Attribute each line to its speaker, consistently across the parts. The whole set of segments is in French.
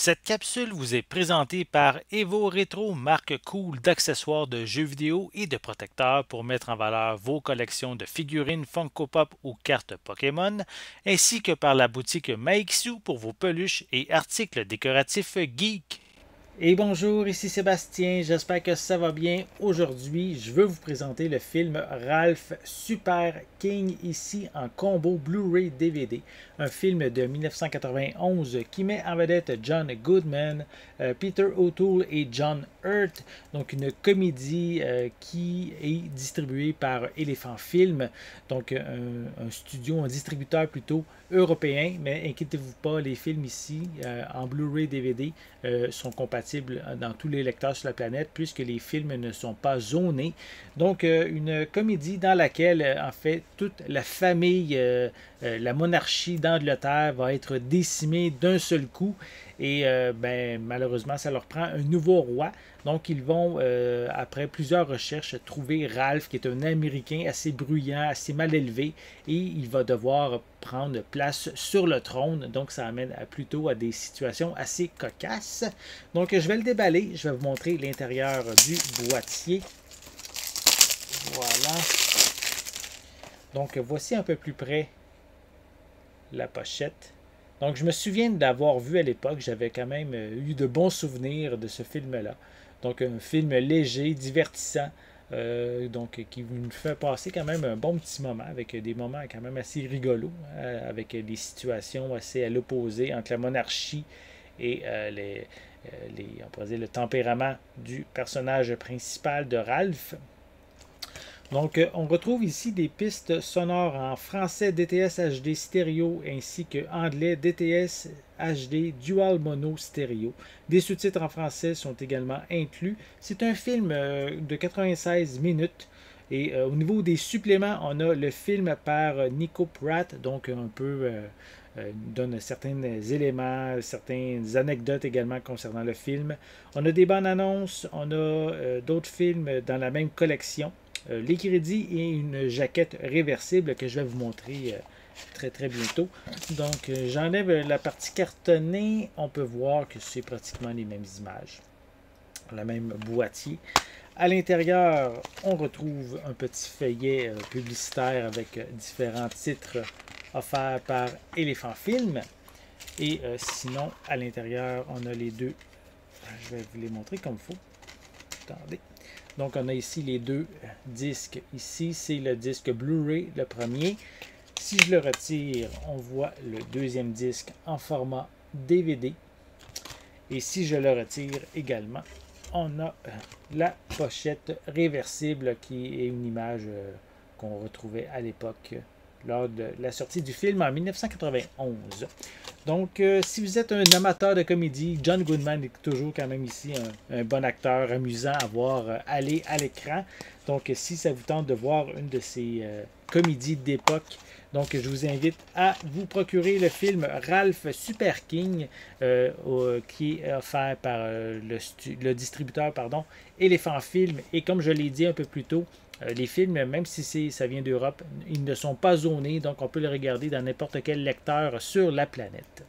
Speaker 1: Cette capsule vous est présentée par Evo Retro, marque cool d'accessoires de jeux vidéo et de protecteurs pour mettre en valeur vos collections de figurines Funko Pop ou cartes Pokémon, ainsi que par la boutique Maixu pour vos peluches et articles décoratifs geek. Et bonjour, ici Sébastien, j'espère que ça va bien. Aujourd'hui, je veux vous présenter le film Ralph Super King ici en combo Blu-ray DVD. Un film de 1991 qui met en vedette John Goodman, Peter O'Toole et John Hurt. Donc une comédie qui est distribuée par Elephant Film, donc un studio, un distributeur plutôt européen. Mais inquiétez-vous pas, les films ici en Blu-ray DVD sont compatibles dans tous les lecteurs sur la planète puisque les films ne sont pas zonés. Donc une comédie dans laquelle en fait toute la famille, la monarchie d'Angleterre va être décimée d'un seul coup et malheureusement ça leur prend un nouveau roi. Donc ils vont après plusieurs recherches trouver Ralph qui est un Américain assez bruyant, assez mal élevé et il va devoir prendre place sur le trône. Donc ça amène plutôt à des situations assez cocasses. Donc je vais le déballer, je vais vous montrer l'intérieur du boîtier. Voilà. Donc voici un peu plus près la pochette. Donc je me souviens d'avoir vu à l'époque, j'avais quand même eu de bons souvenirs de ce film-là. Donc un film léger, divertissant, donc qui nous fait passer quand même un bon petit moment, avec des moments quand même assez rigolos, avec des situations assez à l'opposé entre la monarchie et on pourrait dire le tempérament du personnage principal de Ralph. Donc, on retrouve ici des pistes sonores en français DTS HD stéréo ainsi que anglais DTS HD Dual Mono stéréo. Des sous-titres en français sont également inclus. C'est un film de 96 minutes. Et au niveau des suppléments, on a le film par Nico Pratt, donc un peu donne certains éléments, certaines anecdotes également concernant le film. On a des bandes annonces, on a d'autres films dans la même collection. Les crédits et une jaquette réversible que je vais vous montrer très très bientôt. Donc j'enlève la partie cartonnée. On peut voir que c'est pratiquement les mêmes images. Le même boîtier. À l'intérieur, on retrouve un petit feuillet publicitaire avec différents titres offerts par Elephant Film. Et sinon, à l'intérieur, on a les deux. Je vais vous les montrer comme il faut. Attendez. Donc, on a ici les deux disques. Ici, c'est le disque Blu-ray, le premier. Si je le retire, on voit le deuxième disque en format DVD. Et si je le retire également, on a la pochette réversible qui est une image qu'on retrouvait à l'époque lors de la sortie du film en 1991. Donc, si vous êtes un amateur de comédie, John Goodman est toujours quand même ici un bon acteur amusant à voir aller à l'écran. Donc, si ça vous tente de voir une de ces comédies d'époque, donc je vous invite à vous procurer le film Ralph Super King qui est offert par le distributeur Elephant Film. Et comme je l'ai dit un peu plus tôt, les films, même si ça vient d'Europe, ils ne sont pas zonés, donc on peut les regarder dans n'importe quel lecteur sur la planète.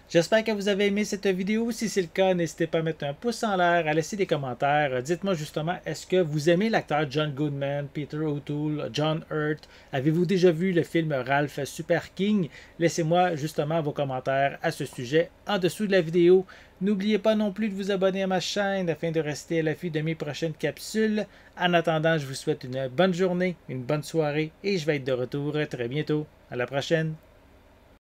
Speaker 1: J'espère que vous avez aimé cette vidéo. Si c'est le cas, n'hésitez pas à mettre un pouce en l'air, à laisser des commentaires. Dites-moi justement, est-ce que vous aimez l'acteur John Goodman, Peter O'Toole, John Hurt? Avez-vous déjà vu le film Ralph Super King? Laissez-moi justement vos commentaires à ce sujet en dessous de la vidéo. N'oubliez pas non plus de vous abonner à ma chaîne afin de rester à l'affût de mes prochaines capsules. En attendant, je vous souhaite une bonne journée, une bonne soirée et je vais être de retour très bientôt. À la prochaine!